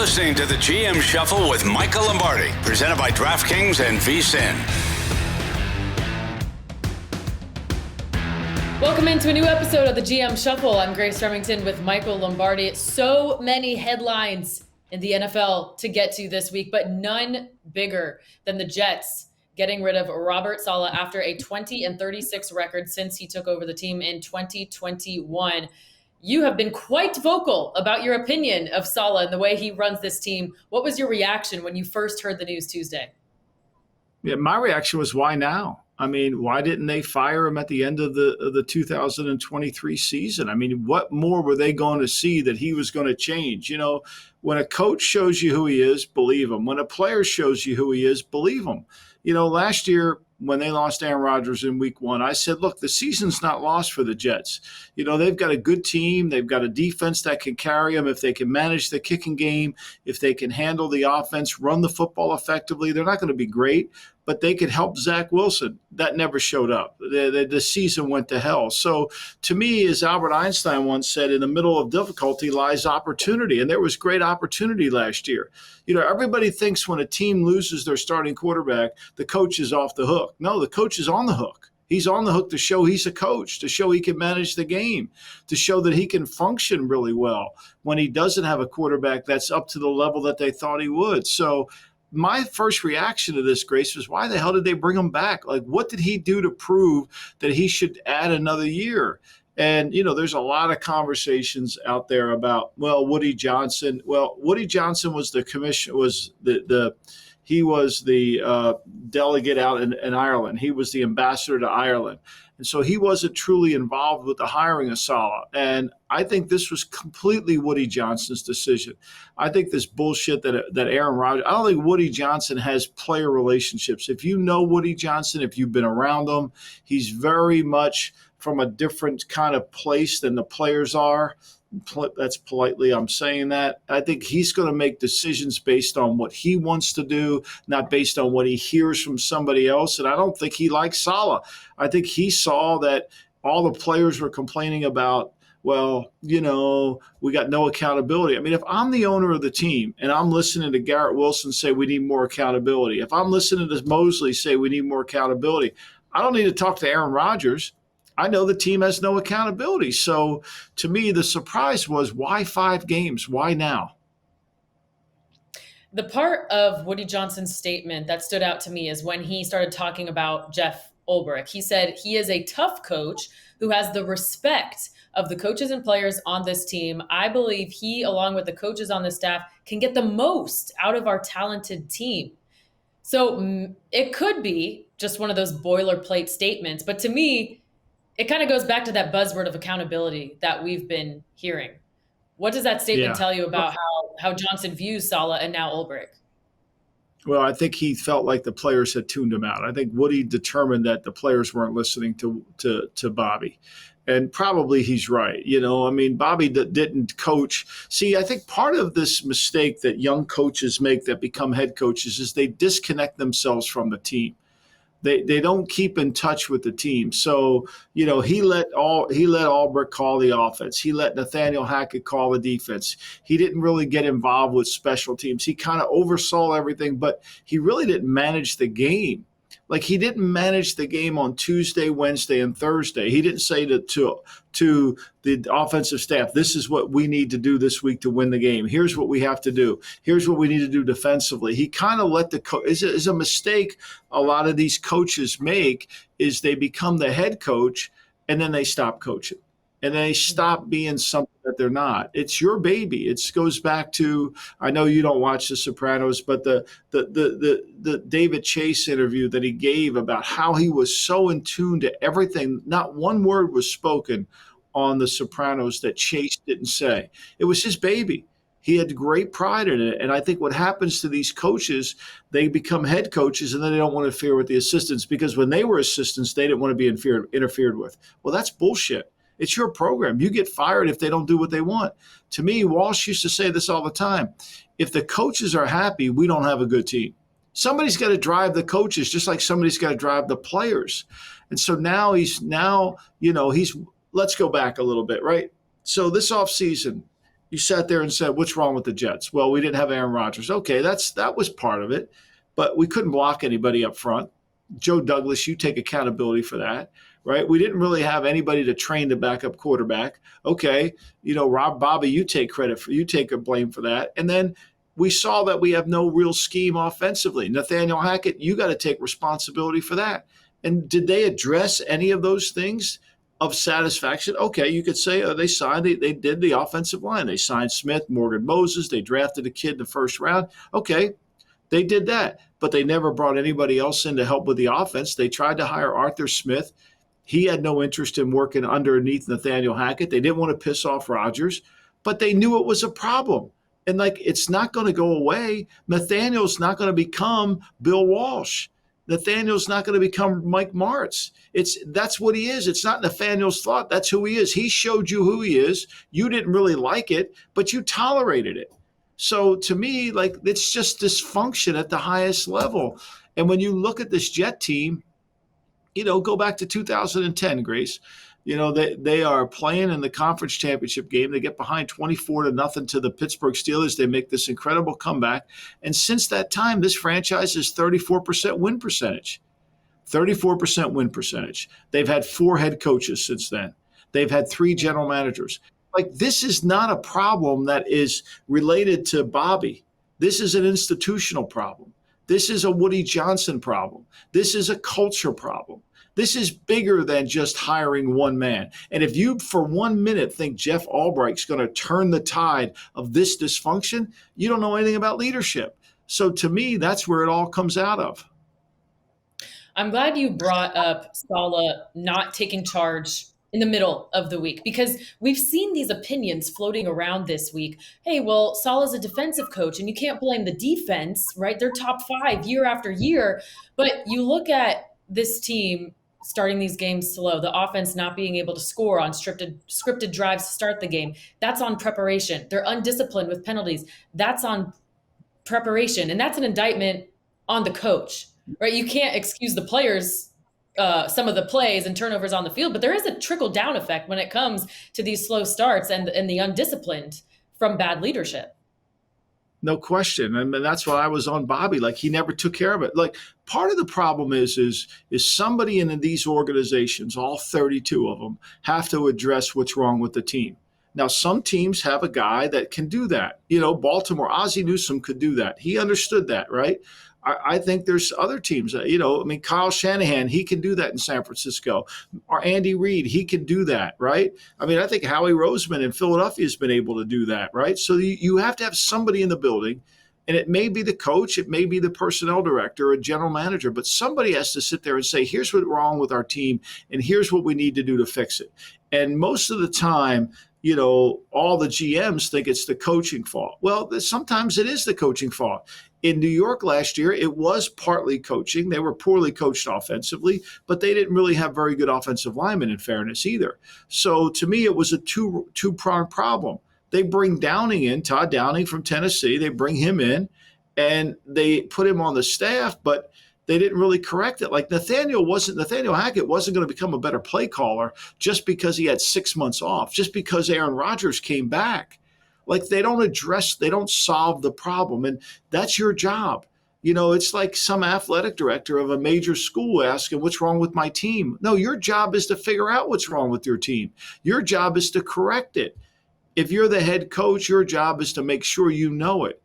listening to the GM Shuffle with Michael Lombardi, presented by DraftKings and VSiN. Welcome into a new episode of the GM Shuffle. I'm Grace Remington with Michael Lombardi. So many headlines in the NFL to get to this week, but none bigger than the Jets getting rid of Robert Saleh after a 20-36 record since he took over the team in 2021. You have been quite vocal about your opinion of Saleh and the way he runs this team. What was your reaction when you first heard the news Tuesday? Yeah, my reaction was, why now? I mean, why didn't they fire him at the end of the 2023 season? I mean, what more were they going to see that he was going to change? You know, when a coach shows you who he is, believe him. When a player shows you who he is, believe him. You know, last year when they lost Aaron Rodgers in week 1, I said, look, the season's not lost for the Jets. You know, they've got a good team. They've got a defense that can carry them. If they can manage the kicking game, if they can handle the offense, run the football effectively, they're not going to be great, but they could help Zach Wilson. That never showed up. The season went to hell. So to me, as Albert Einstein once said, in the middle of difficulty lies opportunity. And there was great opportunity last year. You know, everybody thinks when a team loses their starting quarterback, the coach is off the hook. No, the coach is on the hook. He's on the hook to show he's a coach, to show he can manage the game, to show that he can function really well when he doesn't have a quarterback that's up to the level that they thought he would. So my first reaction to this, Grace, was why the hell did they bring him back? Like, what did he do to prove that he should add another year? And, you know, there's a lot of conversations out there about, well, Woody Johnson. Well, Woody Johnson was the commission, he was the delegate out in Ireland. He was the ambassador to Ireland. And so he wasn't truly involved with the hiring of Saleh. And I think this was completely Woody Johnson's decision. I think this bullshit that Aaron Rodgers, I don't think Woody Johnson has player relationships. If you know Woody Johnson, if you've been around him, he's very much from a different kind of place than the players are. That's politely I'm saying that. I think he's going to make decisions based on what he wants to do, not based on what he hears from somebody else. And I don't think he likes Saleh. I think he saw that all the players were complaining about, well, you know, we got no accountability. I mean, if I'm the owner of the team and I'm listening to Garrett Wilson say we need more accountability, if I'm listening to Mosley say we need more accountability, I don't need to talk to Aaron Rodgers. I know the team has no accountability. So to me, the surprise was, why 5 games? Why now? The part of Woody Johnson's statement that stood out to me is when he started talking about Jeff Ulbrich. He said he is a tough coach who has the respect of the coaches and players on this team. I believe he, along with the coaches on the staff, can get the most out of our talented team. So it could be just one of those boilerplate statements. But to me, it kind of goes back to that buzzword of accountability that we've been hearing. What does that statement tell you about how Johnson views Saleh and now Ulbrich? Well, I think he felt like the players had tuned him out. I think Woody determined that the players weren't listening to Bobby. And probably he's right. You know, I mean, Bobby didn't coach. See, I think part of this mistake that young coaches make that become head coaches is they disconnect themselves from the team. They don't keep in touch with the team. So, you know, he let Ulbrich call the offense. He let Nathaniel Hackett call the defense. He didn't really get involved with special teams. He kind of oversaw everything, but he really didn't manage the game. Like, he didn't manage the game on Tuesday, Wednesday, and Thursday. He didn't say to the offensive staff, this is what we need to do this week to win the game. Here's what we have to do. Here's what we need to do defensively. He kind of let is a mistake a lot of these coaches make, is they become the head coach and then they stop coaching. And they stop being something that they're not. It's your baby. It goes back to, I know you don't watch The Sopranos, but the David Chase interview that he gave about how he was so in tune to everything. Not one word was spoken on The Sopranos that Chase didn't say. It was his baby. He had great pride in it. And I think what happens to these coaches, they become head coaches and then they don't want to interfere with the assistants, because when they were assistants, they didn't want to be interfered with. Well, that's bullshit. It's your program. You get fired if they don't do what they want. To me, Walsh used to say this all the time. If the coaches are happy, we don't have a good team. Somebody's got to drive the coaches, just like somebody's got to drive the players. And so let's go back a little bit, right? So this offseason, You sat there and said, what's wrong with the Jets? Well, we didn't have Aaron Rodgers. Okay, that was part of it, but we couldn't block anybody up front. Joe Douglas, you take accountability for that, right? We didn't really have anybody to train the backup quarterback. Okay, Rob Bobby, you take a blame for that. And then we saw that we have no real scheme offensively. Nathaniel Hackett, you got to take responsibility for that. And did they address any of those things of satisfaction? Okay, you could say they signed, they did the offensive line. They signed Smith, Morgan Moses. They drafted a kid in the first round. Okay, they did that, but they never brought anybody else in to help with the offense. They tried to hire Arthur Smith. He had no interest in working underneath Nathaniel Hackett. They didn't want to piss off Rodgers, but they knew it was a problem. And it's not going to go away. Nathaniel's not going to become Bill Walsh. Nathaniel's not going to become Mike Martz. That's what he is. It's not Nathaniel's thought. That's who he is. He showed you who he is. You didn't really like it, but you tolerated it. So to me, it's just dysfunction at the highest level. And when you look at this Jet team, go back to 2010, Grace. They are playing in the conference championship game. They get behind 24-0 to the Pittsburgh Steelers. They make this incredible comeback. And since that time, this franchise is 34% win percentage. 34% win percentage. They've had 4 head coaches since then. They've had 3 general managers. This is not a problem that is related to Bobby. This is an institutional problem. This is a Woody Johnson problem. This is a culture problem. This is bigger than just hiring one man. And if you for 1 minute think Jeff Albright's going to turn the tide of this dysfunction, you don't know anything about leadership. So to me, that's where it all comes out of. I'm glad you brought up Saleh not taking charge in the middle of the week, because we've seen these opinions floating around this week. Hey, well, Saleh's a defensive coach and you can't blame the defense, right? They're top 5 year after year. But you look at this team starting these games slow, the offense not being able to score on scripted drives to start the game. That's on preparation. They're undisciplined with penalties. That's on preparation. And that's an indictment on the coach, right? You can't excuse the players, some of the plays and turnovers on the field, but there is a trickle down effect when it comes to these slow starts and the undisciplined from bad leadership. No question. And that's why I was on Bobby. He never took care of it. Part of the problem is somebody in these organizations, all 32 of them, have to address what's wrong with the team. Now, some teams have a guy that can do that. Baltimore, Ozzie Newsome could do that. He understood that, right? I think there's other teams, Kyle Shanahan, he can do that in San Francisco. Or Andy Reid, he can do that, right? I think Howie Roseman in Philadelphia has been able to do that, right? So you have to have somebody in the building, and it may be the coach, it may be the personnel director, a general manager, but somebody has to sit there and say, here's what's wrong with our team, and here's what we need to do to fix it. And most of the time, all the GMs think it's the coaching fault. Well, sometimes it is the coaching fault. In New York last year, it was partly coaching. They were poorly coached offensively, but they didn't really have very good offensive linemen, in fairness, either. So to me, it was a two-pronged problem. They bring Todd Downing from Tennessee. They bring him in, and they put him on the staff, but they didn't really correct it. Nathaniel Hackett wasn't going to become a better play caller just because he had 6 months off, just because Aaron Rodgers came back. They don't solve the problem. And that's your job. It's like some athletic director of a major school asking, what's wrong with my team? No, your job is to figure out what's wrong with your team. Your job is to correct it. If you're the head coach, your job is to make sure you know it.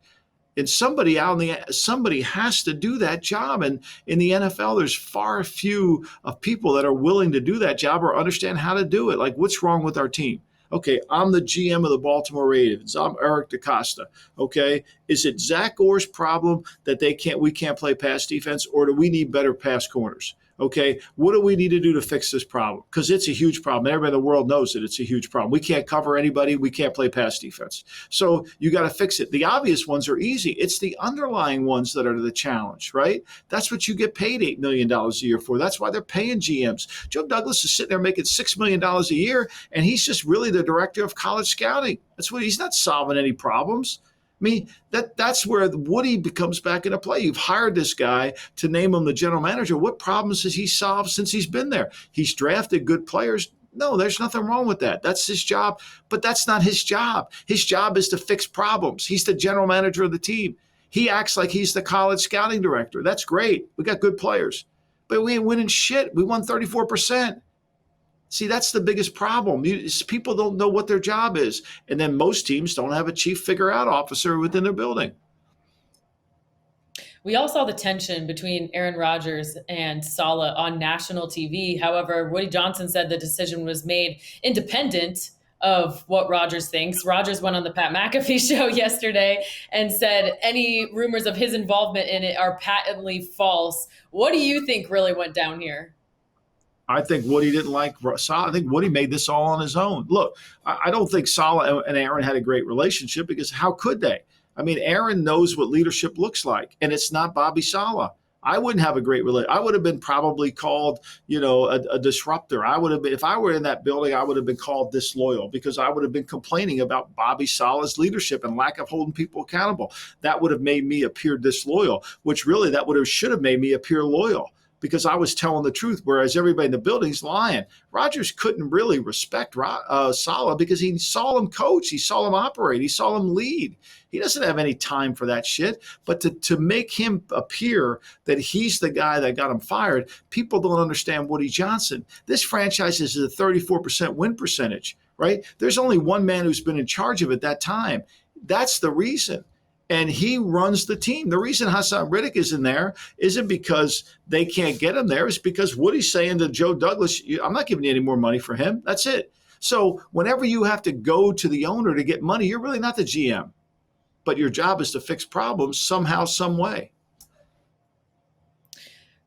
And somebody has to do that job. And in the NFL, there's far few of people that are willing to do that job or understand how to do it. What's wrong with our team? Okay, I'm the GM of the Baltimore Ravens. I'm Eric DeCosta. Okay, is it Zach Orr's problem that we can't play pass defense, or do we need better pass corners? Okay, what do we need to do to fix this problem? Because it's a huge problem. Everybody in the world knows that it's a huge problem. We can't cover anybody. We can't play pass defense. So you got to fix it. The obvious ones are easy. It's the underlying ones that are the challenge, right? That's what you get paid $8 million a year for. That's why they're paying GMs. Joe Douglas is sitting there making $6 million a year, and he's just really the director of college scouting. He's not solving any problems. That's where Woody becomes back into play. You've hired this guy to name him the general manager. What problems has he solved since he's been there? He's drafted good players. No, there's nothing wrong with that. That's his job, but that's not his job. His job is to fix problems. He's the general manager of the team. He acts like he's the college scouting director. That's great. We got good players, but we ain't winning shit. We won 34%. See, that's the biggest problem. People don't know what their job is. And then most teams don't have a chief figure-out officer within their building. We all saw the tension between Aaron Rodgers and Saleh on national TV. However, Woody Johnson said the decision was made independent of what Rodgers thinks. Rodgers went on the Pat McAfee show yesterday and said any rumors of his involvement in it are patently false. What do you think really went down here? I think Woody didn't like Saleh. I think Woody made this all on his own. Look, I don't think Saleh and Aaron had a great relationship because how could they? I mean, Aaron knows what leadership looks like, and it's not Bobby Saleh. I wouldn't have a great relationship. I would have been probably called, a disruptor. I would have been, if I were in that building, I would have been called disloyal because I would have been complaining about Bobby Saleh's leadership and lack of holding people accountable. That would have made me appear disloyal, which really should have made me appear loyal, because I was telling the truth, whereas everybody in the building's lying. Rodgers couldn't really respect Saleh because he saw him coach, he saw him operate, he saw him lead. He doesn't have any time for that shit. But to make him appear that he's the guy that got him fired, people don't understand Woody Johnson. This franchise is a 34% win percentage, right? There's only one man who's been in charge of it that time. That's the reason. And he runs the team. The reason Hassan Riddick is in there isn't because they can't get him there. It's because Woody's saying to Joe Douglas, I'm not giving you any more money for him. That's it. So whenever you have to go to the owner to get money, you're really not the GM. But your job is to fix problems somehow, some way.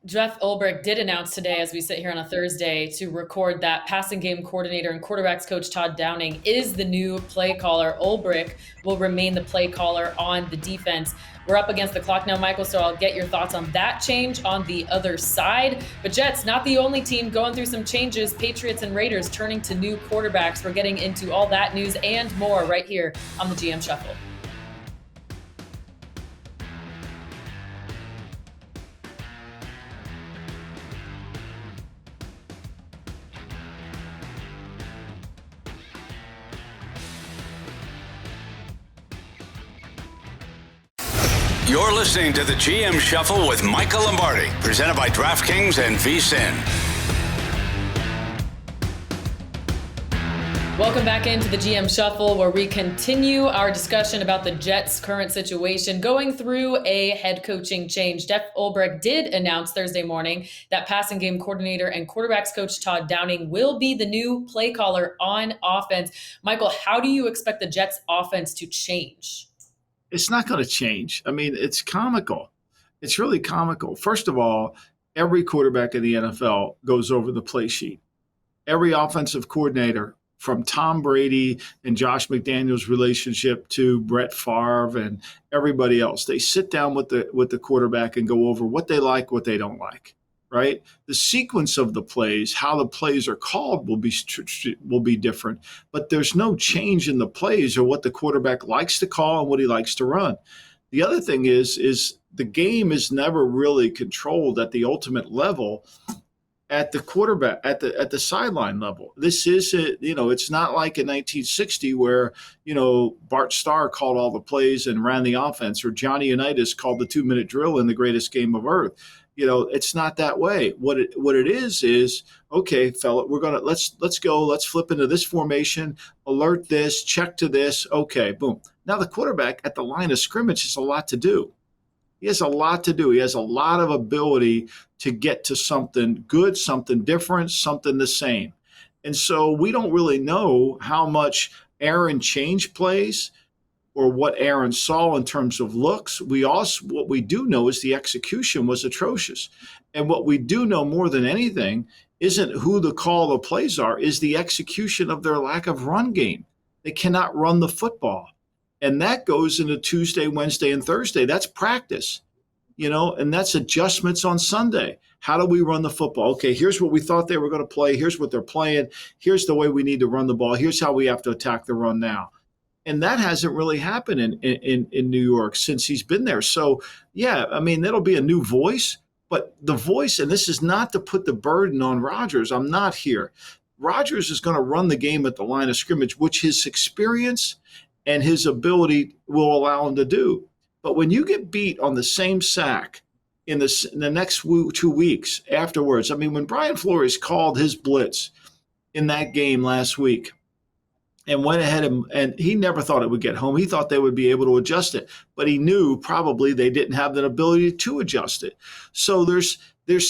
Jeff Ulbrich did announce today, as we sit here on a Thursday, to record that passing game coordinator and quarterbacks coach Todd Downing is the new play caller. Ulbrich will remain the play caller on the defense. We're up against the clock now, Michael, so I'll get your thoughts on that change on the other side. But Jets, not the only team going through some changes. Patriots and Raiders turning to new quarterbacks. We're getting into all that news and more right here on the GM Shuffle. You're listening to the GM Shuffle with Michael Lombardi, presented by DraftKings and VSiN. Welcome back into the GM Shuffle, where we continue our discussion about the Jets' current situation, going through a head coaching change. Jeff Ulbrich did announce Thursday morning that passing game coordinator and quarterbacks coach Todd Downing will be the new play caller on offense. Michael, how do you expect the Jets' offense to change? It's not going to change. I mean, it's comical. It's really comical. First of all, every quarterback in the NFL goes over the play sheet. Every offensive coordinator, from Tom Brady and Josh McDaniels' relationship to Brett Favre and everybody else, they sit down with the quarterback and go over what they like, what they don't like. Right? The sequence of the plays, how the plays are called will be different, but there's no change in the plays or what the quarterback likes to call and what he likes to run. The other thing is the game is never really controlled at the ultimate level at the quarterback, at the sideline level. This is it's not like in 1960 where, Bart Starr called all the plays and ran the offense, or Johnny Unitas called the 2-minute drill in the greatest game of earth. It's not that way. What it is okay, fella, we're gonna let's go. Let's flip into this formation. Alert this. Check to this. Okay, boom. Now the quarterback at the line of scrimmage has a lot to do. He has a lot to do. He has a lot of ability to get to something good, something different, something the same. And so we don't really know how much Aaron changed plays or what Aaron saw in terms of looks. What we do know is the execution was atrocious. And what we do know more than anything isn't who the call of plays are, is the execution of their lack of run game. They cannot run the football. And that goes into Tuesday, Wednesday, and Thursday. That's practice, and that's adjustments on Sunday. How do we run the football? Okay, here's what we thought they were going to play. Here's what they're playing. Here's the way we need to run the ball. Here's how we have to attack the run now. And that hasn't really happened in New York since he's been there. So, yeah, I mean, that'll be a new voice. But the voice, and this is not to put the burden on Rodgers. I'm not here. Rodgers is going to run the game at the line of scrimmage, which his experience and his ability will allow him to do. But when you get beat on the same sack in the next 2 weeks afterwards, I mean, when Brian Flores called his blitz in that game last week and went ahead and he never thought it would get home. He thought they would be able to adjust it, but he knew probably they didn't have the ability to adjust it. So there's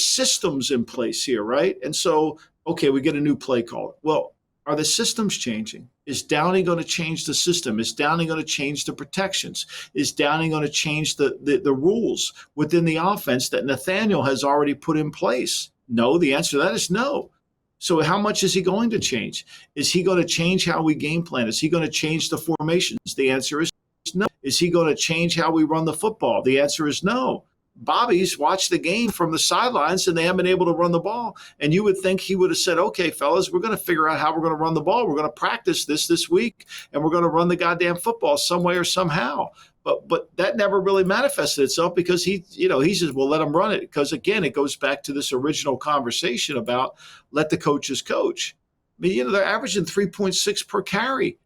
systems in place here, right? And so, okay, we get a new play call. Well, are the systems changing? Is Downey going to change the system? Is Downey going to change the protections? Is Downey going to change the rules within the offense that Nathaniel has already put in place? No, the answer to that is no. So how much is he going to change? Is he going to change how we game plan? Is he going to change the formations? The answer is no. Is he going to change how we run the football? The answer is no. Bobby's watched the game from the sidelines and they haven't been able to run the ball. And you would think he would have said, okay, fellas, we're going to figure out how we're going to run the ball. We're going to practice this week and we're going to run the goddamn football some way or somehow. But that never really manifested itself because he says, well, let them run it. Because again, it goes back to this original conversation about let the coaches coach. I mean, they're averaging 3.6 per carry.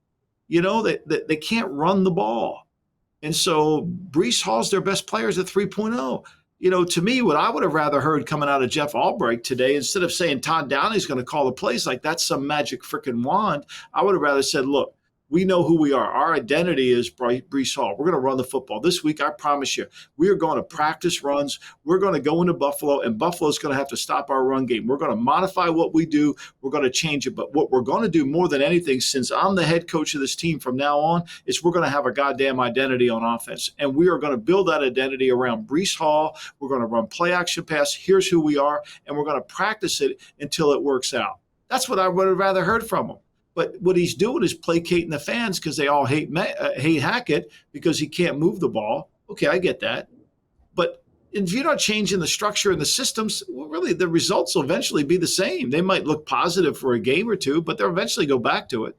They can't run the ball. And so Breece Hall's their best players at 3.0. To me, what I would have rather heard coming out of Jeff Albrecht today, instead of saying Todd Downey's going to call the plays like that's some magic freaking wand, I would have rather said, look, we know who we are. Our identity is Breece Hall. We're going to run the football. This week, I promise you, we are going to practice runs. We're going to go into Buffalo, and Buffalo's going to have to stop our run game. We're going to modify what we do. We're going to change it. But what we're going to do more than anything, since I'm the head coach of this team from now on, is we're going to have a goddamn identity on offense. And we are going to build that identity around Breece Hall. We're going to run play action pass. Here's who we are. And we're going to practice it until it works out. That's what I would have rather heard from him. But what he's doing is placating the fans because they all hate Hackett because he can't move the ball. Okay, I get that. But if you're not changing the structure and the systems, well, really the results will eventually be the same. They might look positive for a game or two, but they'll eventually go back to it.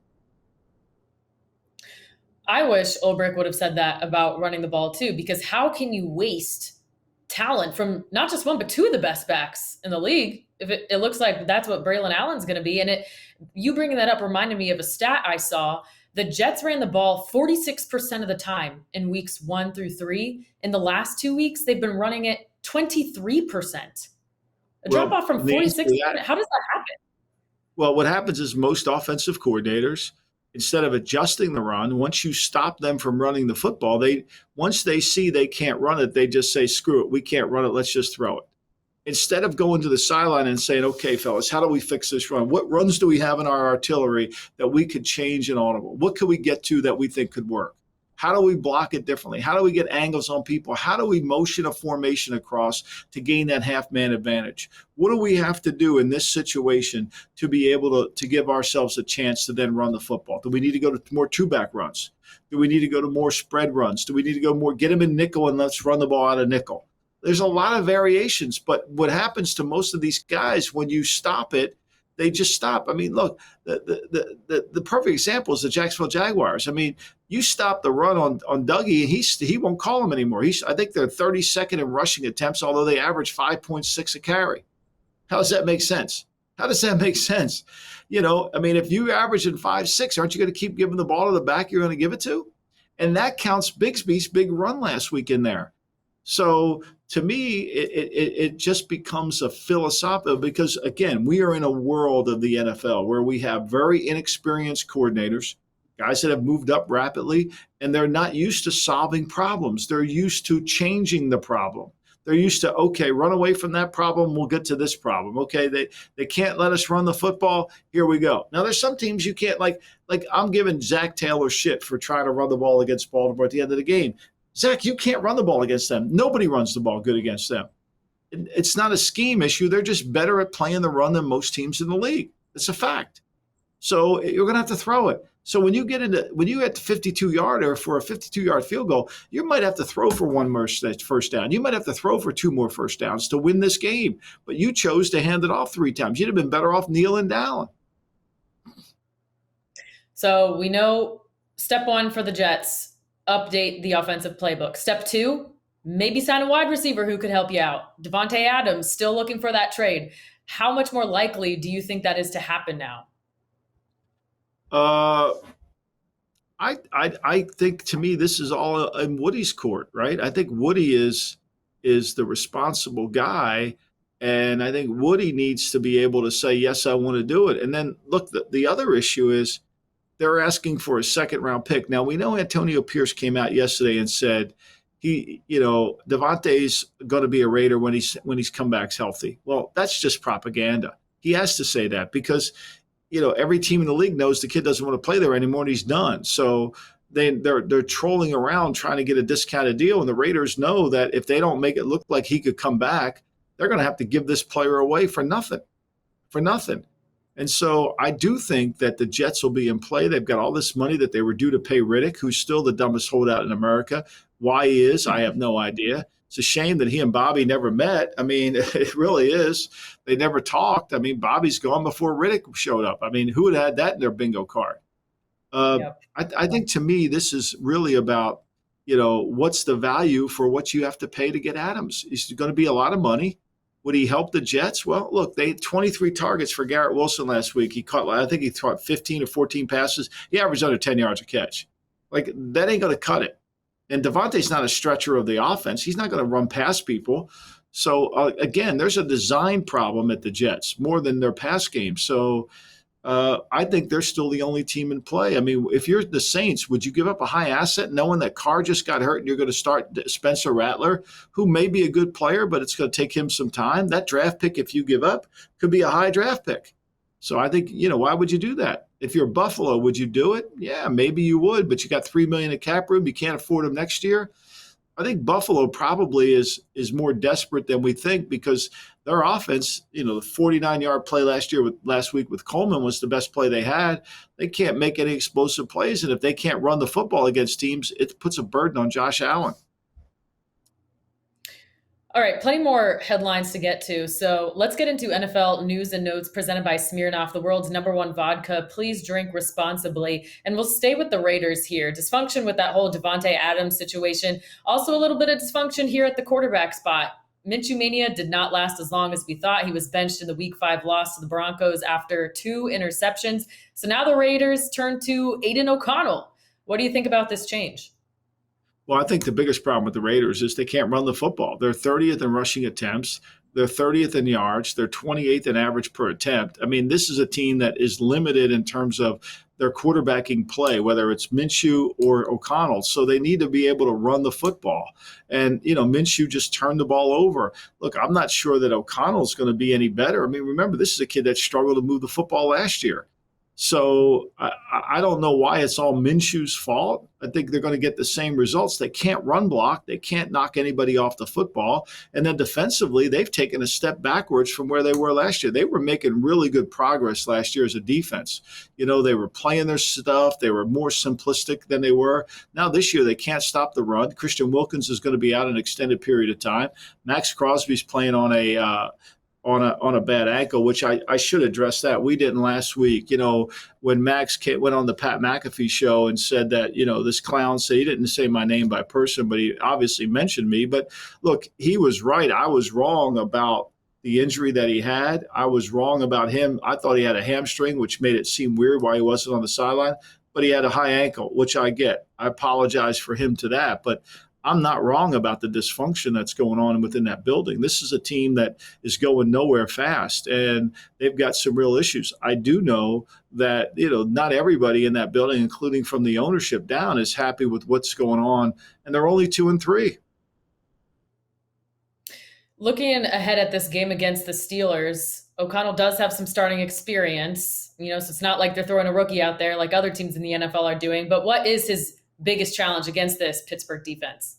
I wish Ulbrich would have said that about running the ball too, because how can you waste talent from not just one, but two of the best backs in the league if it looks like that's what Braylon Allen's going to be? And you bringing that up reminded me of a stat I saw. The Jets ran the ball 46% of the time in weeks 1 through 3. In the last 2 weeks, they've been running it 23%. A drop off from 46%. How does that happen? Well, what happens is most offensive coordinators, instead of adjusting the run, once you stop them from running the football, once they see they can't run it, they just say, screw it, we can't run it, let's just throw it. Instead of going to the sideline and saying, okay, fellas, how do we fix this run? What runs do we have in our artillery that we could change in audible? What could we get to that we think could work? How do we block it differently? How do we get angles on people? How do we motion a formation across to gain that half-man advantage? What do we have to do in this situation to be able to give ourselves a chance to then run the football? Do we need to go to more two-back runs? Do we need to go to more spread runs? Do we need to go more, get them in nickel and let's run the ball out of nickel? There's a lot of variations, but what happens to most of these guys when you stop it, they just stop. I mean, look, the perfect example is the Jacksonville Jaguars. I mean, you stop the run on Dougie, and he won't call him anymore. I think they're 32nd in rushing attempts, although they average 5.6 a carry. How does that make sense? How does that make sense? I mean, if you average in 5.6, aren't you going to keep giving the ball to the back you're going to give it to? And that counts Bigsby's big run last week in there. So to me, it just becomes a philosophical because, again, we are in a world of the NFL where we have very inexperienced coordinators, guys that have moved up rapidly, and they're not used to solving problems. They're used to changing the problem. They're used to, okay, run away from that problem. We'll get to this problem. Okay, they can't let us run the football. Here we go. Now, there's some teams you can't, like I'm giving Zach Taylor shit for trying to run the ball against Baltimore at the end of the game. Zach, you can't run the ball against them. Nobody runs the ball good against them. It's not a scheme issue. They're just better at playing the run than most teams in the league. It's a fact. So you're going to have to throw it. So when you get the 52-yard or for a 52-yard field goal, you might have to throw for one more first down. You might have to throw for 2 more first downs to win this game. But you chose to hand it off 3 times. You'd have been better off kneeling down. So we know step 1 for the Jets, update the offensive playbook. Step 2, maybe sign a wide receiver who could help you out. Devontae Adams, still looking for that trade. How much more likely do you think that is to happen now? Uh, I think to me this is all in Woody's court, right? I think Woody is the responsible guy, and I think Woody needs to be able to say yes, I want to do it. And then look, the other issue is they're asking for a second round pick. Now we know Antonio Pierce came out yesterday and said Devontae's going to be a Raider when he's come back healthy. Well, that's just propaganda. He has to say that because every team in the league knows the kid doesn't want to play there anymore and he's done. So they're trolling around trying to get a discounted deal. And the Raiders know that if they don't make it look like he could come back, they're going to have to give this player away for nothing. And so I do think that the Jets will be in play. They've got all this money that they were due to pay Riddick, who's still the dumbest holdout in America. Why he is, I have no idea. It's a shame that he and Bobby never met. I mean, it really is. They never talked. I mean, Bobby's gone before Riddick showed up. I mean, who would have had that in their bingo card? Yep. I think to me, this is really about, what's the value for what you have to pay to get Adams? It's going to be a lot of money. Would he help the Jets? Well, look, they had 23 targets for Garrett Wilson last week. I think he caught 15 or 14 passes. He averaged under 10 yards a catch. Like, that ain't going to cut it. And Devontae's not a stretcher of the offense. He's not going to run past people. So, again, there's a design problem at the Jets more than their pass game. So I think they're still the only team in play. I mean, if you're the Saints, would you give up a high asset knowing that Carr just got hurt and you're going to start Spencer Rattler, who may be a good player, but it's going to take him some time? That draft pick, if you give up, could be a high draft pick. So I think, why would you do that? If you're Buffalo, would you do it? Yeah, maybe you would, but you got $3 million in cap room. You can't afford them next year. I think Buffalo probably is more desperate than we think because their offense, the 49-yard play last week with Coleman was the best play they had. They can't make any explosive plays, and if they can't run the football against teams, it puts a burden on Josh Allen. All right, plenty more headlines to get to. So let's get into NFL news and notes presented by Smirnoff, the world's #1 vodka. Please drink responsibly. And we'll stay with the Raiders here. Dysfunction with that whole Devontae Adams situation. Also a little bit of dysfunction here at the quarterback spot. Minshew mania did not last as long as we thought. He was benched in the Week 5 loss to the Broncos after 2 interceptions. So now the Raiders turn to Aidan O'Connell. What do you think about this change? Well, I think the biggest problem with the Raiders is they can't run the football. They're 30th in rushing attempts. They're 30th in yards. They're 28th in average per attempt. I mean, this is a team that is limited in terms of their quarterbacking play, whether it's Minshew or O'Connell. So they need to be able to run the football. And, Minshew just turned the ball over. Look, I'm not sure that O'Connell's going to be any better. I mean, remember, this is a kid that struggled to move the football last year. So I don't know why it's all Minshew's fault. I think they're going to get the same results. They can't run block. They can't knock anybody off the football. And then defensively, they've taken a step backwards from where they were last year. They were making really good progress last year as a defense. They were playing their stuff. They were more simplistic than they were. Now this year, they can't stop the run. Christian Wilkins is going to be out an extended period of time. Max Crosby's playing on a bad ankle, which I should address that. We didn't last week. When Max went on the Pat McAfee show and said that, this clown said, he didn't say my name by person, but he obviously mentioned me. But look, he was right. I was wrong about the injury that he had. I was wrong about him. I thought he had a hamstring, which made it seem weird why he wasn't on the sideline. But he had a high ankle, which I get. I apologize for him to that. But I'm not wrong about the dysfunction that's going on within that building. This is a team that is going nowhere fast, and they've got some real issues. I do know that, not everybody in that building, including from the ownership down, is happy with what's going on, and they're only 2-3. Looking ahead at this game against the Steelers, O'Connell does have some starting experience, so it's not like they're throwing a rookie out there like other teams in the NFL are doing. But what is his biggest challenge against this Pittsburgh defense?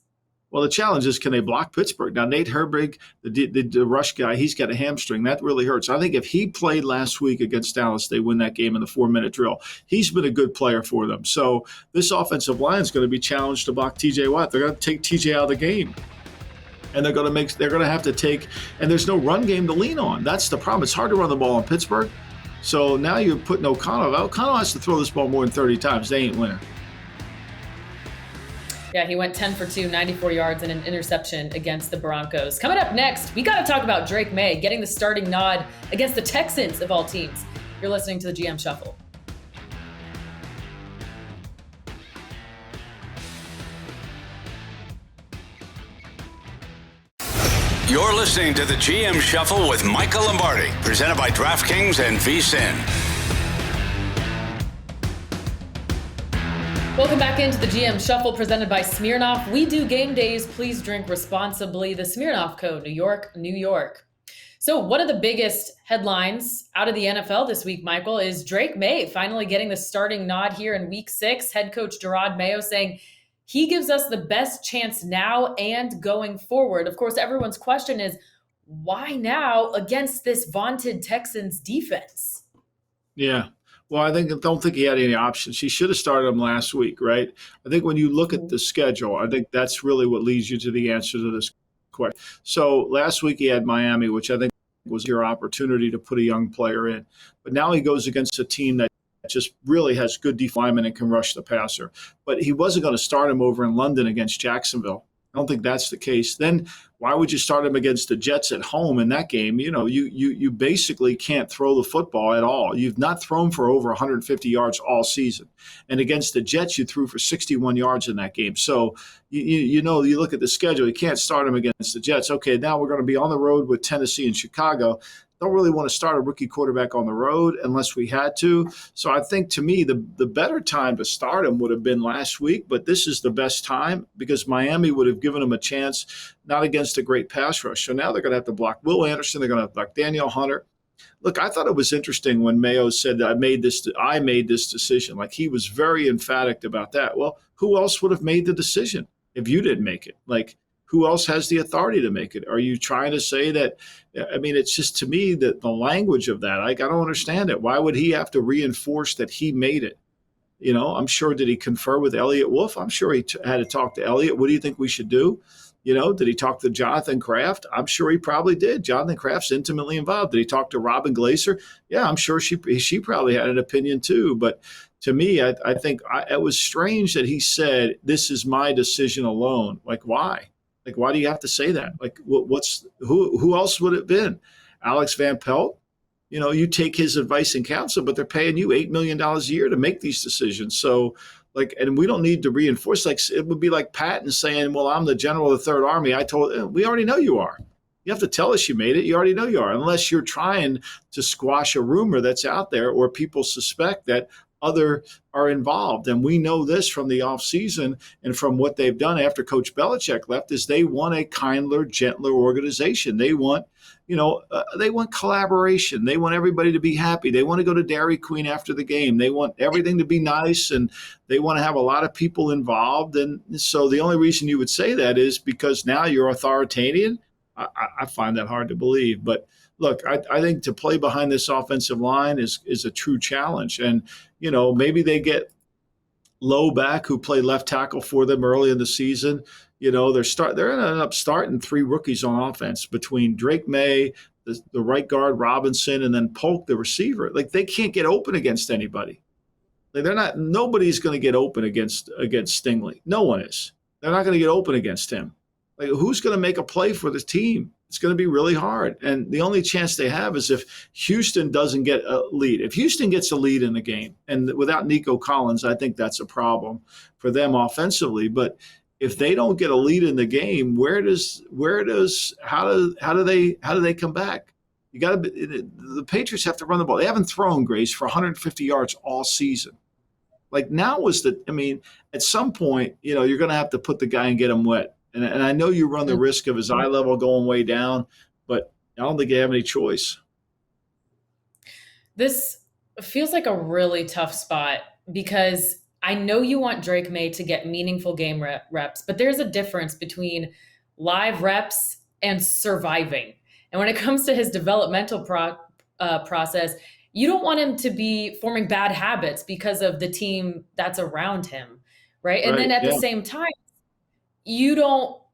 Well, the challenge is, can they block Pittsburgh? Now, Nate Herbig, the rush guy, he's got a hamstring. That really hurts. I think if he played last week against Dallas, they win that game in the 4-minute drill. He's been a good player for them. So this offensive line is going to be challenged to block T.J. Watt. They're going to take T.J. out of the game. And they're going to have to take – and there's no run game to lean on. That's the problem. It's hard to run the ball in Pittsburgh. So now you're putting O'Connell. O'Connell has to throw this ball more than 30 times. They ain't winning. Yeah, he went 10 for 2, 94 yards, and an interception against the Broncos. Coming up next, we got to talk about Drake Maye getting the starting nod against the Texans of all teams. You're listening to the GM Shuffle. You're listening to the GM Shuffle with Michael Lombardi, presented by DraftKings and VSiN. Welcome back into the GM Shuffle presented by Smirnoff. We do game days. Please drink responsibly. The Smirnoff Code, New York, New York. So one of the biggest headlines out of the NFL this week, Michael, is Drake Maye finally getting the starting nod here in week 6. Head coach Drake Maye saying he gives us the best chance now and going forward. Of course, everyone's question is, why now against this vaunted Texans defense? Yeah. Well, don't think he had any options. He should have started him last week, right? I think when you look at the schedule, I think that's really what leads you to the answer to this question. So last week he had Miami, which I think was your opportunity to put a young player in. But now he goes against a team that just really has good defense and can rush the passer. But he wasn't going to start him over in London against Jacksonville. I don't think that's the case. Then why would you start him against the Jets at home in that game? You know, you basically can't throw the football at all. You've not thrown for over 150 yards all season. And against the Jets, you threw for 61 yards in that game. So, you look at the schedule, you can't start him against the Jets. Okay, now we're going to be on the road with Tennessee and Chicago. Don't really want to start a rookie quarterback on the road unless we had to. So I think, to me, the better time to start him would have been last week, but this is the best time because Miami would have given him a chance, not against a great pass rush. So now they're going to have to block Will Anderson. They're going to have to block Daniel Hunter. Look, I thought it was interesting when Mayo said that I made this decision. Like, he was very emphatic about that. Well, who else would have made the decision if you didn't make it? Like, who else has the authority to make it? Are you trying to say that? I mean, it's just, to me, that the language of that, I don't understand it. Why would he have to reinforce that he made it? You know, I'm sure, did he confer with Elliott Wolf? I'm sure he had to talk to Elliott. What do you think we should do? You know, did he talk to Jonathan Kraft? I'm sure he probably did. Jonathan Kraft's intimately involved. Did he talk to Robin Glaser? Yeah, I'm sure she probably had an opinion too. But to me, I think it was strange that he said, this is my decision alone. Like, why? Like, why do you have to say that? Like, who else would it have been? Alex Van Pelt? You know, you take his advice and counsel, but they're paying you $8 million a year to make these decisions. So, like, and we don't need to reinforce. Like, it would be like Patton saying, well, I'm the general of the Third Army. We already know you are. You have to tell us you made it. You already know you are, unless you're trying to squash a rumor that's out there or people suspect that other are involved. And we know this from the offseason and from what they've done after Coach Belichick left is they want a kinder, gentler organization. They want, they want collaboration. They want everybody to be happy. They want to go to Dairy Queen after the game. They want everything to be nice, and they want to have a lot of people involved. And so the only reason you would say that is because now you're authoritarian. I find that hard to believe. But look, I think to play behind this offensive line is a true challenge. And, maybe they get Lowe back, who played left tackle for them early in the season. They're ending up starting 3 rookies on offense between Drake Maye, the right guard Robinson, and then Polk, the receiver. Like, they can't get open against anybody. Like, nobody's going to get open against Stingley. No one is. They're not going to get open against him. Like, who's going to make a play for the team? It's going to be really hard. And the only chance they have is if Houston doesn't get a lead. If Houston gets a lead in the game, and without Nico Collins, I think that's a problem for them offensively. But if they don't get a lead in the game, how do they come back? The Patriots have to run the ball. They haven't thrown, Grace, for 150 yards all season. Like, now at some point, you're going to have to put the guy and get him wet. And I know you run the risk of his eye level going way down, but I don't think you have any choice. This feels like a really tough spot because I know you want Drake Maye to get meaningful game reps, but there's a difference between live reps and surviving. And when it comes to his developmental process, you don't want him to be forming bad habits because of the team that's around him, right? And then at the same time,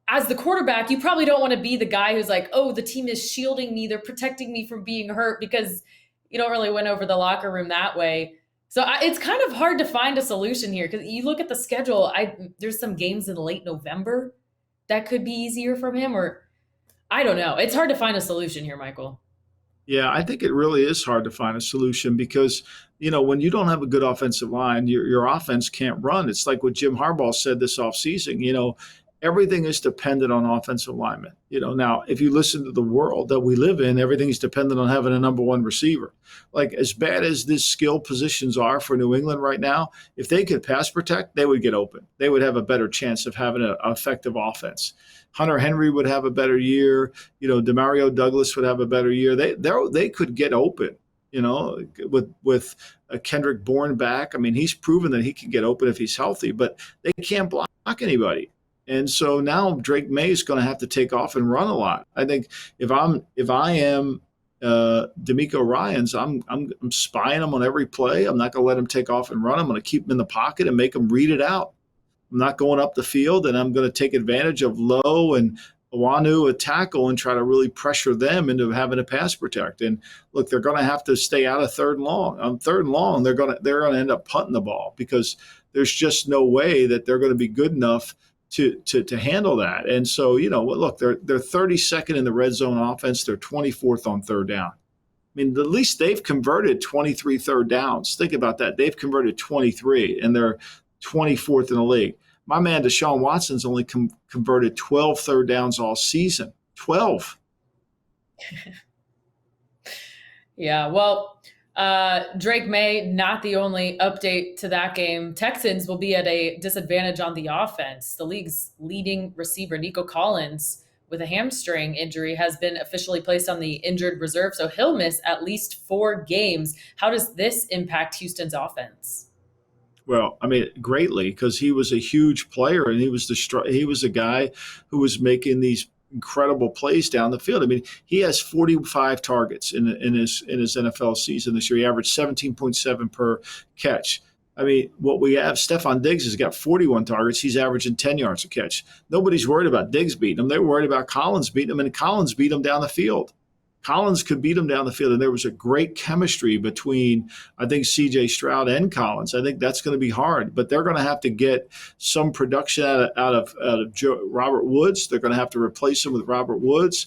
as the quarterback, you probably don't want to be the guy who's like, oh, the team is shielding me. They're protecting me from being hurt, because you don't really win over the locker room that way. So it's kind of hard to find a solution here, because you look at the schedule. There's some games in late November that could be easier from him, or I don't know. It's hard to find a solution here, Michael. Yeah, I think it really is hard to find a solution because, when you don't have a good offensive line, your offense can't run. It's like what Jim Harbaugh said this offseason. everything is dependent on offensive linemen. Now, if you listen to the world that we live in, everything is dependent on having a number one receiver. Like, as bad as these skill positions are for New England right now, if they could pass protect, they would get open. They would have a better chance of having an effective offense. Hunter Henry would have a better year. Demario Douglas would have a better year. They could get open. With Kendrick Bourne back. I mean, he's proven that he can get open if he's healthy, but they can't block anybody. And so now Drake Maye is going to have to take off and run a lot. I think if I am D'Amico Ryans, I'm spying him on every play. I'm not going to let him take off and run. I'm going to keep him in the pocket and make him read it out. I'm not going up the field, and I'm going to take advantage of Lowe and Awanu a tackle and try to really pressure them into having a pass protect. And look, they're going to have to stay out of third and long. On third and long, they're going to end up punting the ball because there's just no way that they're going to be good enough to handle that. And so, look, they're 32nd in the red zone offense. They're 24th on third down. I mean, at least they've converted 23 third downs. Think about that. They've converted 23, and they're 24th in the league. My man, Deshaun Watson's only converted 12 third downs all season. 12. Yeah, well, Drake Maye, not the only update to that game. Texans will be at a disadvantage on the offense. The league's leading receiver, Nico Collins, with a hamstring injury, has been officially placed on the injured reserve, so he'll miss at least 4 games. How does this impact Houston's offense? Well, I mean, greatly, because he was a huge player, and he was a guy who was making these incredible plays down the field. I mean, he has 45 targets in his NFL season this year. He averaged 17.7 per catch. I mean, what we have, Stephon Diggs has got 41 targets. He's averaging 10 yards a catch. Nobody's worried about Diggs beating him. They're worried about Collins beating him, and Collins beat him down the field. Collins could beat him down the field, and there was a great chemistry between, I think, C.J. Stroud and Collins. I think that's going to be hard, but they're going to have to get some production out of Robert Woods. They're going to have to replace him with Robert Woods.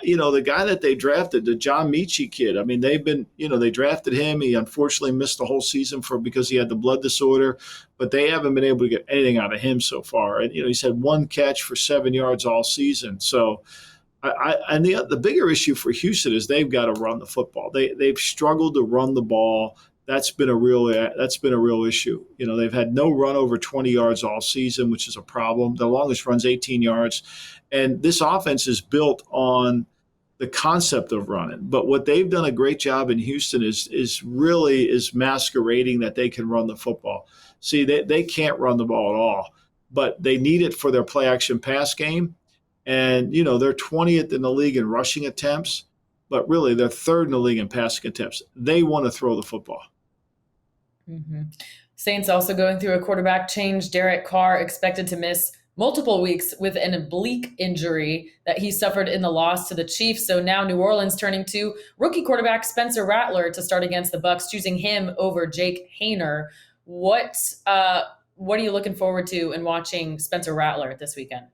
The guy that they drafted, the John Mechie kid, I mean, they drafted him. He unfortunately missed the whole season because he had the blood disorder, but they haven't been able to get anything out of him so far. And, he's had 1 catch for 7 yards all season. So, and the bigger issue for Houston is they've got to run the football. They've struggled to run the ball. That's been a real issue. They've had no run over 20 yards all season, which is a problem. The longest run's 18 yards, and this offense is built on the concept of running. But what they've done a great job in Houston is masquerading that they can run the football. See, they can't run the ball at all, but they need it for their play action pass game. And, they're 20th in the league in rushing attempts, but really they're 3rd in the league in passing attempts. They want to throw the football. Mm-hmm. Saints also going through a quarterback change. Derek Carr expected to miss multiple weeks with an oblique injury that he suffered in the loss to the Chiefs. So now New Orleans turning to rookie quarterback Spencer Rattler to start against the Bucs, choosing him over Jake Haener. What are you looking forward to in watching Spencer Rattler this weekend?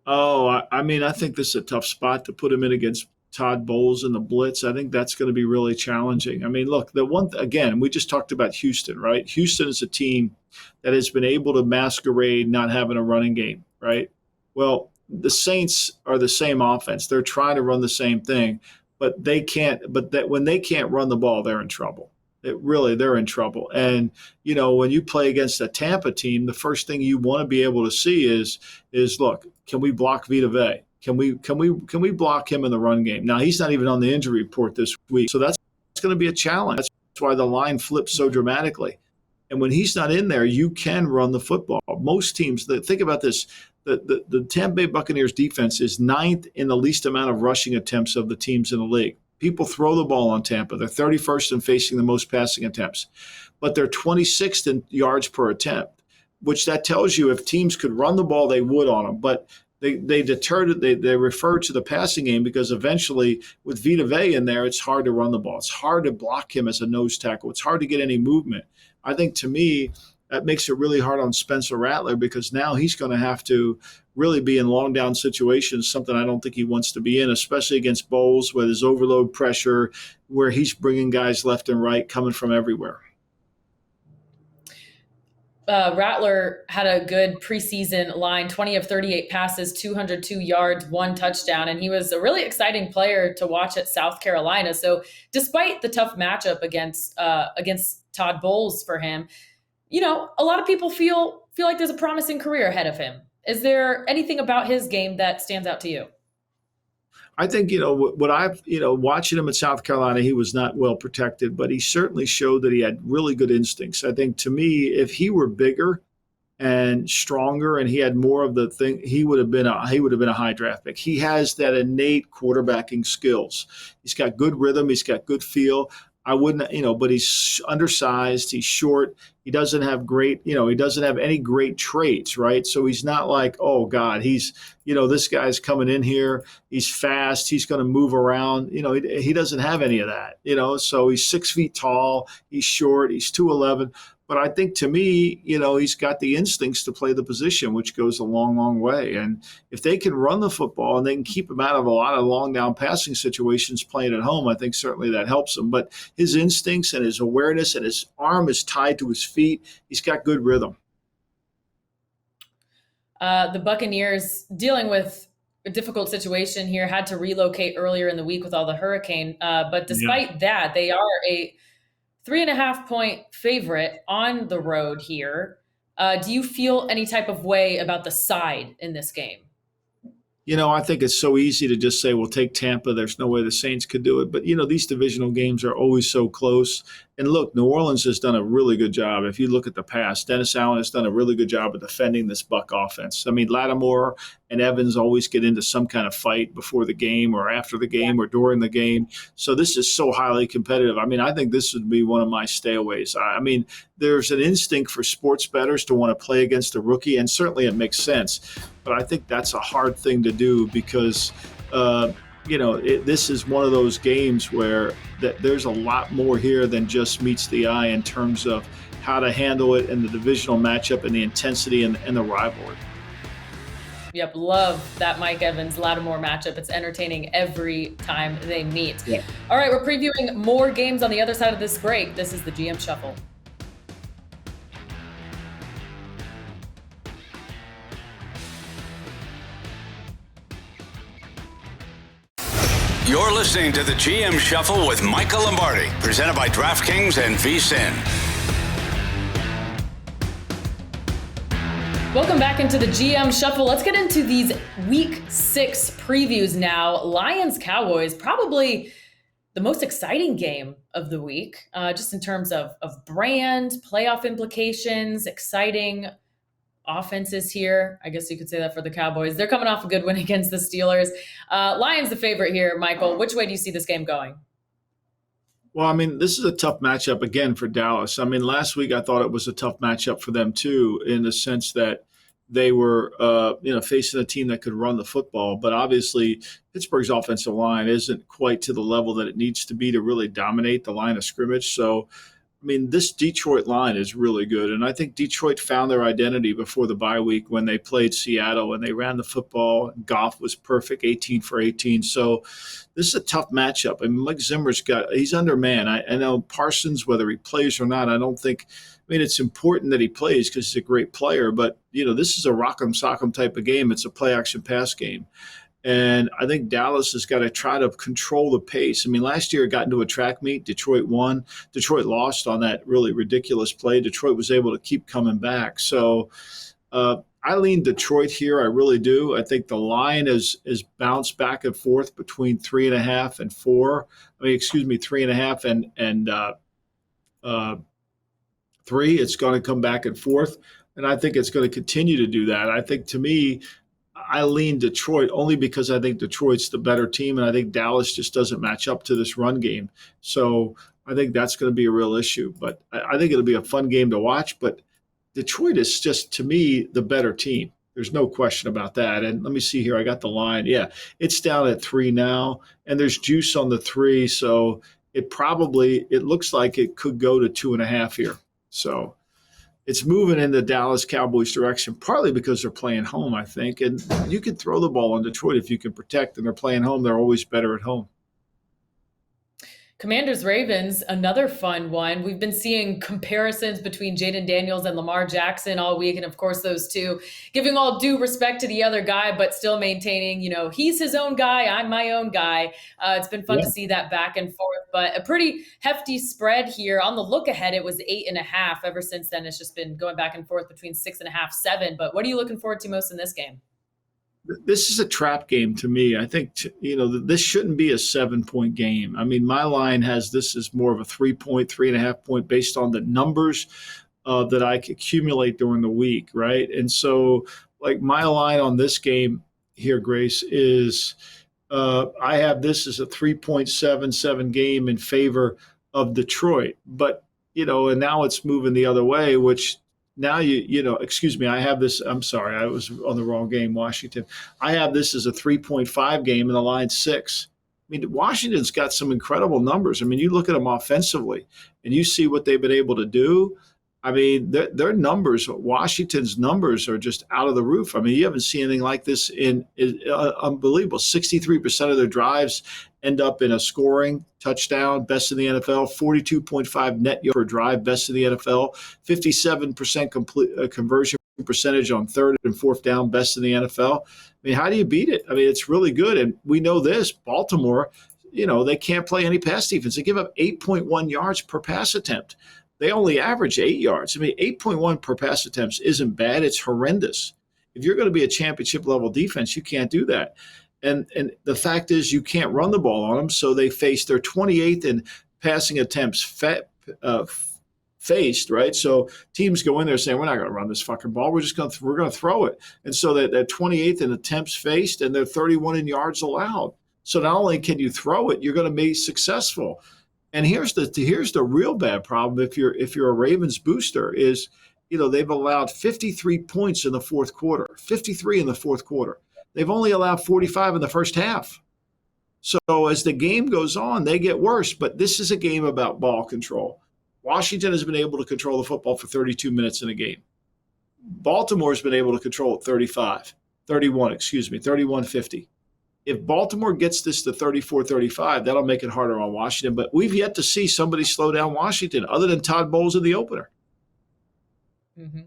Oh, I mean, I think this is a tough spot to put him in against Todd Bowles in the blitz. I think that's going to be really challenging. I mean, look, again, we just talked about Houston, right? Houston is a team that has been able to masquerade not having a running game, right? Well, the Saints are the same offense. They're trying to run the same thing, but they can't. But when they can't run the ball, they're in trouble. They're in trouble. And, when you play against a Tampa team, the first thing you want to be able to see is look, can we block Vita Vea? Can we block him in the run game? Now, he's not even on the injury report this week, so that's going to be a challenge. That's why the line flips so dramatically. And when he's not in there, you can run the football. Most teams, think about this, the Tampa Bay Buccaneers defense is 9th in the least amount of rushing attempts of the teams in the league. People throw the ball on Tampa. They're 31st in facing the most passing attempts, but they're 26th in yards per attempt, which that tells you if teams could run the ball, they would on them. But they refer to the passing game because eventually with Vita Vea in there, it's hard to run the ball. It's hard to block him as a nose tackle. It's hard to get any movement. I think to me, that makes it really hard on Spencer Rattler because now he's going to have to really be in long down situations, something I don't think he wants to be in, especially against Bowles with his overload pressure, where he's bringing guys left and right coming from everywhere. Rattler had a good preseason line, 20 of 38 passes, 202 yards, 1 touchdown, and he was a really exciting player to watch at South Carolina. So despite the tough matchup against Todd Bowles for him, a lot of people feel like there's a promising career ahead of him. Is there anything about his game that stands out to you? I think, what I've, watching him at South Carolina, he was not well protected, but he certainly showed that he had really good instincts. I think to me, if he were bigger and stronger and he had more of the thing, he would have been a high draft pick. He has that innate quarterbacking skills. He's got good rhythm. He's got good feel. I wouldn't, but he's undersized. He's short. He doesn't have he doesn't have any great traits, right? So he's not like, oh God, he's, this guy's coming in here. He's fast. He's going to move around. He doesn't have any of that, so he's 6 feet tall. He's short. He's 211. But I think to me, he's got the instincts to play the position, which goes a long, long way. And if they can run the football and they can keep him out of a lot of long down passing situations playing at home, I think certainly that helps him. But his instincts and his awareness and his arm is tied to his feet. He's got good rhythm. The Buccaneers, dealing with a difficult situation here, had to relocate earlier in the week with all the hurricane. But despite that, they are a 3.5-point favorite on the road here. Do you feel any type of way about the side in this game? I think it's so easy to just say, well, take Tampa. There's no way the Saints could do it. But, these divisional games are always so close. And look, New Orleans has done a really good job. If you look at the past, Dennis Allen has done a really good job of defending this Buck offense. I mean, Lattimore and Evans always get into some kind of fight before the game or after the game or during the game. So this is so highly competitive. I mean, I think this would be one of my stayaways. I mean, there's an instinct for sports bettors to want to play against a rookie, and certainly it makes sense. But I think that's a hard thing to do because this is one of those games where there's a lot more here than just meets the eye in terms of how to handle it and the divisional matchup and the intensity and the rivalry. Yep, love that Mike Evans-Lattimore matchup. It's entertaining every time they meet. Yeah. All right, we're previewing more games on the other side of this break. This is the GM Shuffle. You're listening to the GM Shuffle with Michael Lombardi, presented by DraftKings and VSiN. Welcome back into the GM Shuffle. Let's get into these Week 6 previews now. Lions-Cowboys, probably the most exciting game of the week, just in terms of brand, playoff implications, exciting offenses here. I guess you could say that for the Cowboys. They're coming off a good win against the Steelers. Lions the favorite here, Michael. Which way do you see this game going? Well, I mean, this is a tough matchup again for Dallas. I mean, last week I thought it was a tough matchup for them too, in the sense that they were, facing a team that could run the football. But obviously, Pittsburgh's offensive line isn't quite to the level that it needs to be to really dominate the line of scrimmage. So, I mean, this Detroit line is really good. And I think Detroit found their identity before the bye week when they played Seattle and they ran the football. Goff was perfect, 18 for 18. So this is a tough matchup. I mean, Mike Zimmer's he's undermanned. I know Parsons, whether he plays or not, it's important that he plays because he's a great player. But, this is a rock'em sock'em type of game. It's a play action pass game. And I think Dallas has got to try to control the pace. I mean, last year it got into a track meet. Detroit won. Detroit lost on that really ridiculous play. Detroit was able to keep coming back. So I lean Detroit here. I really do. I think the line is bounced back and forth between 3.5 and 4. 3.5 and 3. It's going to come back and forth. And I think it's going to continue to do that. I think, to me, I lean Detroit only because I think Detroit's the better team, and I think Dallas just doesn't match up to this run game. So I think that's going to be a real issue. But I think it'll be a fun game to watch. But Detroit is just, to me, the better team. There's no question about that. And let me see here. I got the line. Yeah, it's down at 3 now, and there's juice on the 3. So it looks like it could go to 2.5 here. So it's moving in the Dallas Cowboys direction, partly because they're playing home, I think. And you can throw the ball on Detroit if you can protect, and they're playing home. They're always better at home. Commanders Ravens, another fun one. We've been seeing comparisons between Jaden Daniels and Lamar Jackson all week. And of course, those two giving all due respect to the other guy, but still maintaining, he's his own guy. I'm my own guy. It's been fun to see that back and forth, but a pretty hefty spread here. On the look ahead, it was 8.5. Ever since then, it's just been going back and forth between 6.5, 7. But what are you looking forward to most in this game? This is a trap game to me. I think, this shouldn't be a 7-point game. I mean, my line has this as more of a 3-point, 3.5-point based on the numbers that I accumulate during the week, right? And so, like, my line on this game here, Grace, is I have this as a 3.77 game in favor of Detroit. But, and now it's moving the other way, which now excuse me, I have this, I'm sorry, I was on the wrong game, Washington. I have this as a 3.5 game and the line's 6. I mean, Washington's got some incredible numbers. I mean, you look at them offensively and you see what they've been able to do. I mean, their numbers, Washington's numbers are just out of the roof. I mean, you haven't seen anything like this in unbelievable. 63% of their drives end up in a scoring touchdown, best in the NFL. 42.5 net yards per drive, best in the NFL. 57% conversion percentage on third and fourth down, best in the NFL. I mean, how do you beat it? I mean, it's really good. And we know this, Baltimore, they can't play any pass defense. They give up 8.1 yards per pass attempt. They only average 8 yards. I mean, 8.1 per pass attempts isn't bad. It's horrendous. If you're going to be a championship level defense, you can't do that. And the fact is you can't run the ball on them. So they face their 28th in passing attempts faced, right? So teams go in there saying, we're not going to run this fucking ball. We're going to throw it. And so they're 28th in attempts faced and they're 31 in yards allowed. So not only can you throw it, you're going to be successful. And here's the real bad problem if you're a Ravens booster is, they've allowed 53 points in the fourth quarter, 53 in the fourth quarter. They've only allowed 45 in the first half. So as the game goes on, they get worse. But this is a game about ball control. Washington has been able to control the football for 32 minutes in a game. Baltimore's been able to control it 31-50. If Baltimore gets this to 34-35, that'll make it harder on Washington. But we've yet to see somebody slow down Washington other than Todd Bowles in the opener. Mm-hmm.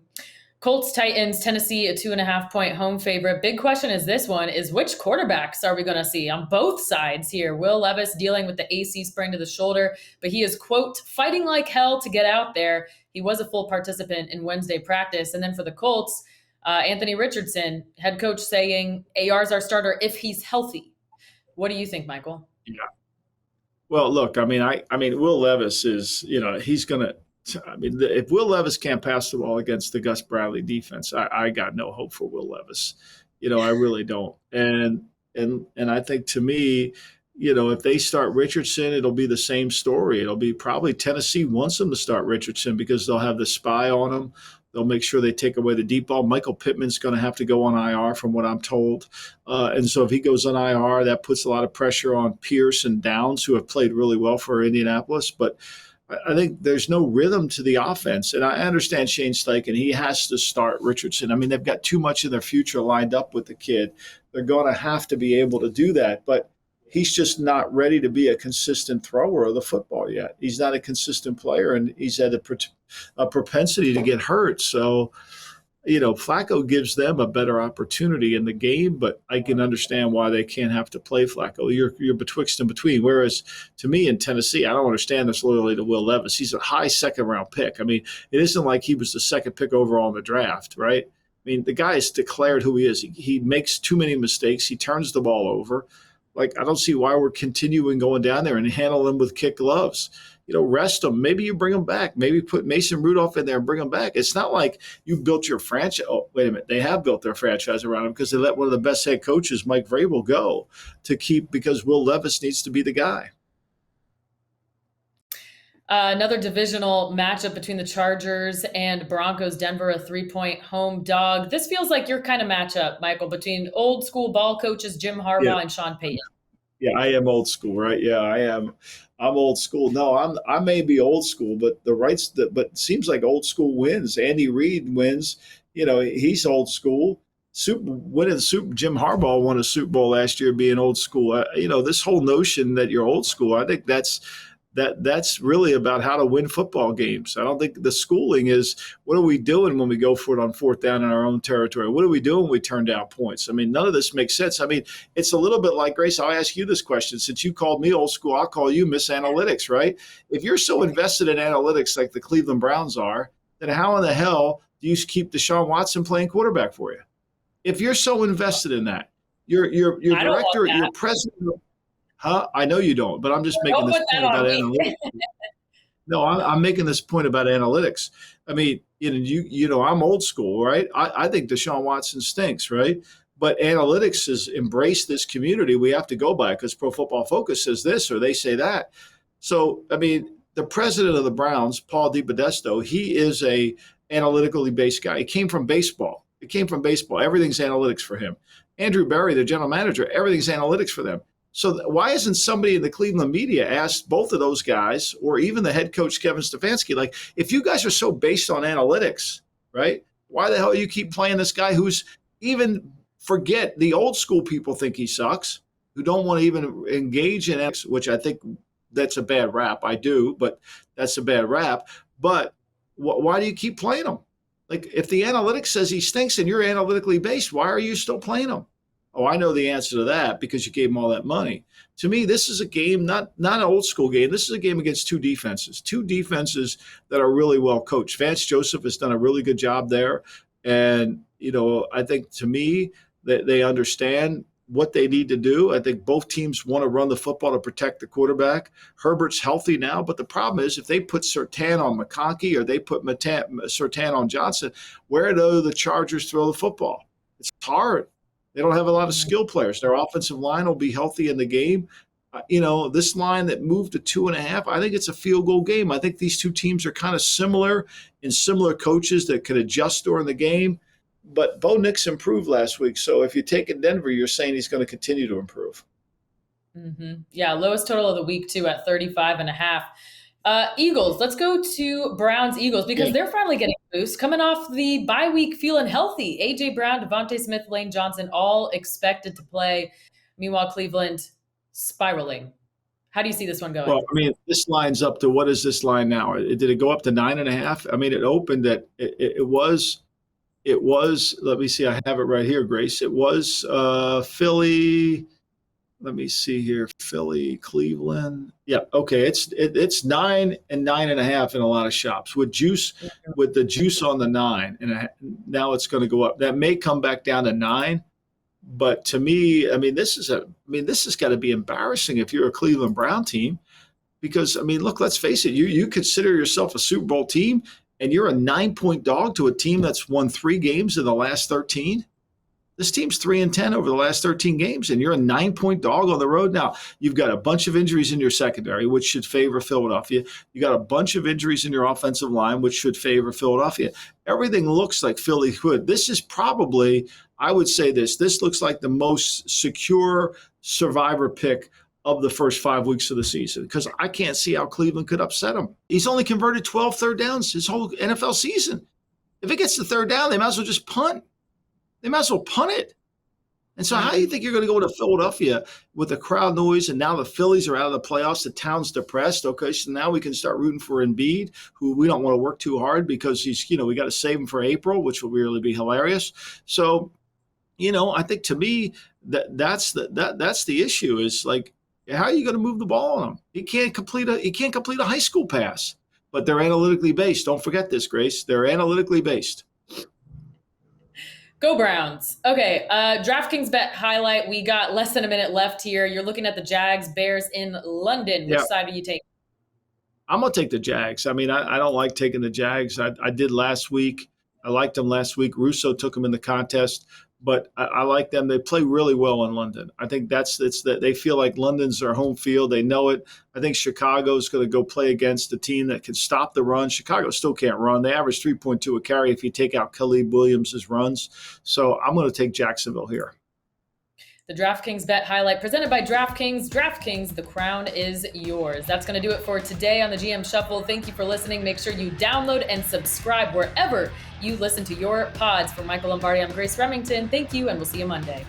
Colts, Titans, Tennessee, a 2.5-point home favorite. Big question is this one is which quarterbacks are we going to see on both sides here? Will Levis dealing with the AC sprain to the shoulder, but he is, quote, fighting like hell to get out there. He was a full participant in Wednesday practice. And then for the Colts, Anthony Richardson, head coach, saying AR's our starter if he's healthy. What do you think, Michael? Yeah. Well, look, I mean, Will Levis is, he's going to. I mean, if Will Levis can't pass the ball against the Gus Bradley defense, I got no hope for Will Levis. I really don't. And I think to me, if they start Richardson, it'll be the same story. It'll be probably Tennessee wants them to start Richardson because they'll have the spy on him. They'll make sure they take away the deep ball. Michael Pittman's going to have to go on IR from what I'm told. And so if he goes on IR, that puts a lot of pressure on Pierce and Downs, who have played really well for Indianapolis. But I think there's no rhythm to the offense. And I understand Shane Steichen, he has to start Richardson. I mean, they've got too much of their future lined up with the kid. They're going to have to be able to do that. But he's just not ready to be a consistent thrower of the football yet. He's not a consistent player, and he's had a propensity to get hurt. So, Flacco gives them a better opportunity in the game, but I can understand why they can't have to play Flacco. You're betwixt and between. Whereas to me in Tennessee, I don't understand this loyalty to Will Levis. He's a high second-round pick. I mean, it isn't like he was the second pick overall in the draft, right? I mean, the guy has declared who he is. He makes too many mistakes. He turns the ball over. Like, I don't see why we're continuing going down there and handle them with kid gloves. Rest them. Maybe you bring them back. Maybe put Mason Rudolph in there and bring them back. It's not like you've built your franchise. Oh, wait a minute. They have built their franchise around him because they let one of the best head coaches, Mike Vrabel, go to keep because Will Levis needs to be the guy. Another divisional matchup between the Chargers and Broncos. Denver, a 3-point home dog. This feels like your kind of matchup, Michael, between old school ball coaches Jim Harbaugh and Sean Payton. Yeah, I am old school, right? Yeah, I am. I'm old school. No, I may be old school, but but it seems like old school wins. Andy Reid wins. He's old school. Jim Harbaugh won a Super Bowl last year being old school. This whole notion that you're old school, I think that's that's really about how to win football games. I don't think the schooling is, what are we doing when we go for it on fourth down in our own territory? What are we doing when we turn down points? I mean, none of this makes sense. I mean, it's a little bit like, Grace, I'll ask you this question. Since you called me old school, I'll call you Miss Analytics, right? If you're so invested in analytics like the Cleveland Browns are, then how in the hell do you keep Deshaun Watson playing quarterback for you? If you're so invested in that, your director, your president, I know you don't, but I'm just making this point about analytics. No, I'm making this point about analytics. I mean, I'm old school, right? I think Deshaun Watson stinks, right? But analytics has embraced this community. We have to go by it because Pro Football Focus says this or they say that. So, I mean, the president of the Browns, Paul DiPodesto, he is a analytically based guy. He came from baseball. Everything's analytics for him. Andrew Berry, the general manager, everything's analytics for them. So why isn't somebody in the Cleveland media asked both of those guys, or even the head coach, Kevin Stefanski, like, if you guys are so based on analytics, right, why the hell you keep playing this guy who's even, forget, the old school people think he sucks, who don't want to even engage in X, which I think that's a bad rap. I do, but that's a bad rap. But why do you keep playing him? Like, if the analytics says he stinks and you're analytically based, why are you still playing him? Oh, I know the answer to that, because you gave him all that money. To me, this is a game, not an old school game. This is a game against two defenses that are really well coached. Vance Joseph has done a really good job there. And, I think, to me, that they understand what they need to do. I think both teams want to run the football to protect the quarterback. Herbert's healthy now, but the problem is if they put Surtain on McConkey or they put Surtain on Johnson, where do the Chargers throw the football? It's hard. They don't have a lot of skill players. Their offensive line will be healthy in the game. This line that moved to 2.5, I think it's a field goal game. I think these two teams are kind of similar in similar coaches that could adjust during the game. But Bo Nix improved last week. So if you take in Denver, you're saying he's going to continue to improve. Mm-hmm. Yeah, lowest total of the week, too, at 35.5. Eagles, let's go to Browns-Eagles because they're finally getting a boost. Coming off the bye week, feeling healthy. A.J. Brown, Devontae Smith, Lane Johnson, all expected to play. Meanwhile, Cleveland spiraling. How do you see this one going? Well, I mean, this line's up to, what is this line now? Did it go up to 9.5? I mean, it opened at, it was, let me see, I have it right here, Grace. It was Philly. Let me see here. Philly, Cleveland. Yeah. Okay. It's 9 and 9.5 in a lot of shops with the juice on the 9. And now it's going to go up. That may come back down to 9. But to me, this has got to be embarrassing if you're a Cleveland Brown team, because, look, let's face it. You consider yourself a Super Bowl team and you're a 9-point dog to a team that's won 3 games in the last 13. This team's 3-10 over the last 13 games, and you're a 9-point dog on the road. Now, you've got a bunch of injuries in your secondary, which should favor Philadelphia. You got a bunch of injuries in your offensive line, which should favor Philadelphia. Everything looks like Philly could. This is probably, I would say this looks like the most secure survivor pick of the first 5 weeks of the season, because I can't see how Cleveland could upset him. He's only converted 12 third downs his whole NFL season. If it gets to third down, they might as well just punt. They might as well punt it. And so how do you think you're going to go to Philadelphia with the crowd noise, and now the Phillies are out of the playoffs, the town's depressed? Okay, so now we can start rooting for Embiid, who we don't want to work too hard because he's, we got to save him for April, which will really be hilarious. So, I think to me that's the issue, is like, how are you going to move the ball on him? He can't complete a high school pass. But they're analytically based. Don't forget this, Grace. They're analytically based. Go Browns. Okay, DraftKings bet highlight. We got less than a minute left here. You're looking at the Jags, Bears in London. Which side do you take? I'm going to take the Jags. I don't like taking the Jags. I did last week. I liked them last week. Russo took them in the contest, but I like them. They play really well in London. I think they feel like London's their home field. They know it. I think Chicago's going to go play against a team that can stop the run. Chicago still can't run. They average 3.2 a carry if you take out Caleb Williams' runs. So I'm going to take Jacksonville here. The DraftKings bet highlight presented by DraftKings. DraftKings, the crown is yours. That's going to do it for today on the GM Shuffle. Thank you for listening. Make sure you download and subscribe wherever you listen to your pods. For Michael Lombardi, I'm Grace Remington. Thank you, and we'll see you Monday.